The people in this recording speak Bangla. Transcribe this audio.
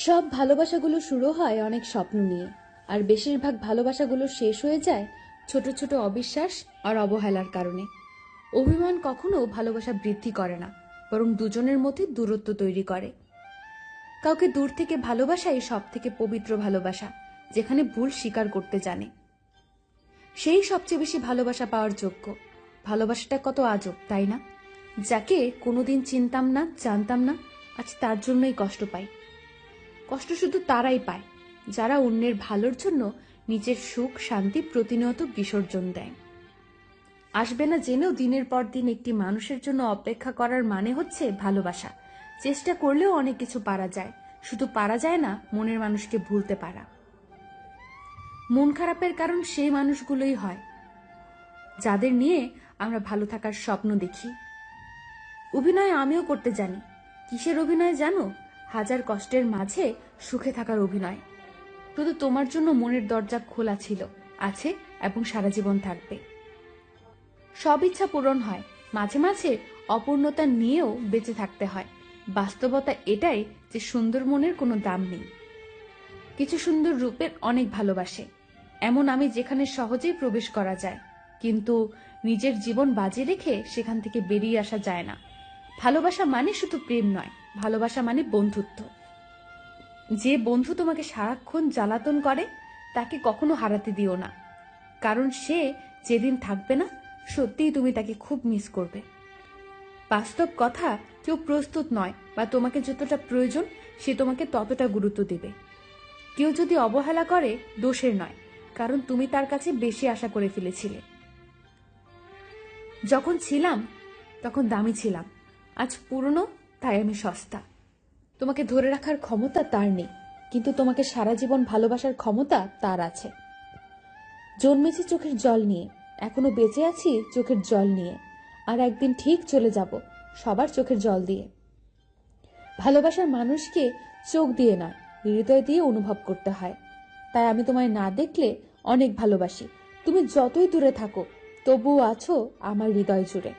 সব ভালোবাসাগুলো শুরু হয় অনেক স্বপ্ন নিয়ে, আর বেশিরভাগ ভালোবাসাগুলো শেষ হয়ে যায় ছোট ছোট অবিশ্বাস আর অবহেলার কারণে। অভিমান কখনো ভালোবাসা বৃদ্ধি করে না, বরং দুজনের মধ্যে দূরত্ব তৈরি করে। কাউকে দূর থেকে ভালোবাসাই সব থেকে পবিত্র ভালোবাসা, যেখানে ভুল স্বীকার করতে জানে সেই সবচেয়ে বেশি ভালোবাসা পাওয়ার যোগ্য। ভালোবাসাটা কত আজব, তাই না? যাকে কোনোদিন চিনতাম না, জানতাম না, আজ তার জন্যই কষ্ট পাই। কষ্ট শুধু তারাই পায় যারা অন্যের ভালোর জন্য নিজের সুখ শান্তি প্রতিনিয়ত বিসর্জন দেয়। আসবে না জেনেও দিনের পর দিন একটি মানুষের জন্য অপেক্ষা করার মানে হচ্ছে ভালোবাসা। চেষ্টা করলেও অনেক কিছু পারা যায়, শুধু পারা যায় না মনের মানুষকে ভুলতে পারা। মন খারাপের কারণ সেই মানুষগুলোই হয় যাদের নিয়ে আমরা ভালো থাকার স্বপ্ন দেখি। অভিনয় আমিও করতে জানি। কিসের অভিনয় জানো? হাজার কষ্টের মাঝে সুখে থাকার অভিনয়। শুধু তোমার জন্য মনের দরজা খোলা ছিল, আছে এবং সারা জীবন থাকবে। সব ইচ্ছা পূরণ হয়, মাঝে মাঝে অপূর্ণতা নিয়েও বেঁচে থাকতে হয়। বাস্তবতা এটাই যে সুন্দর মনের কোনো দাম নেই। কিছু সুন্দর রূপের অনেক ভালোবাসে, এমন আমি যেখানে সহজেই প্রবেশ করা যায়, কিন্তু নিজের জীবন বাজি রেখে সেখান থেকে বেরিয়ে আসা যায় না। ভালোবাসা মানে শুধু প্রেম নয়, ভালোবাসা মানে বন্ধুত্ব। যে বন্ধু তোমাকে সারাক্ষণ জ্বালাতন করে তাকে কখনো হারাতে দিও না, কারণ সে যেদিন থাকবে না সত্যিই তুমি তাকে খুব মিস করবে। বাস্তব কথা, কেউ প্রস্তুত নয় বা তোমাকে যতটা প্রয়োজন সে তোমাকে ততটা গুরুত্ব দেবে। কেউ যদি অবহেলা করে দোষের নয়, কারণ তুমি তার কাছে বেশি আশা করে ফেলেছিলে। যখন ছিলাম তখন দামি ছিলাম, আজ পুরনো তাই আমি সস্তা। তোমাকে ধরে রাখার ক্ষমতা তার নেই, কিন্তু তোমাকে সারা জীবন ভালোবাসার ক্ষমতা তার আছে। জন্মেছি চোখের জল নিয়ে, এখনো বেঁচে আছি চোখের জল নিয়ে, আর একদিন ঠিক চলে যাব সবার চোখের জল দিয়ে। ভালোবাসার মানুষকে চোখ দিয়ে নয়, হৃদয় দিয়ে অনুভব করতে হয়। তাই আমি তোমায় না দেখলে অনেক ভালোবাসি। তুমি যতই দূরে থাকো তবুও আছো আমার হৃদয় জুড়ে।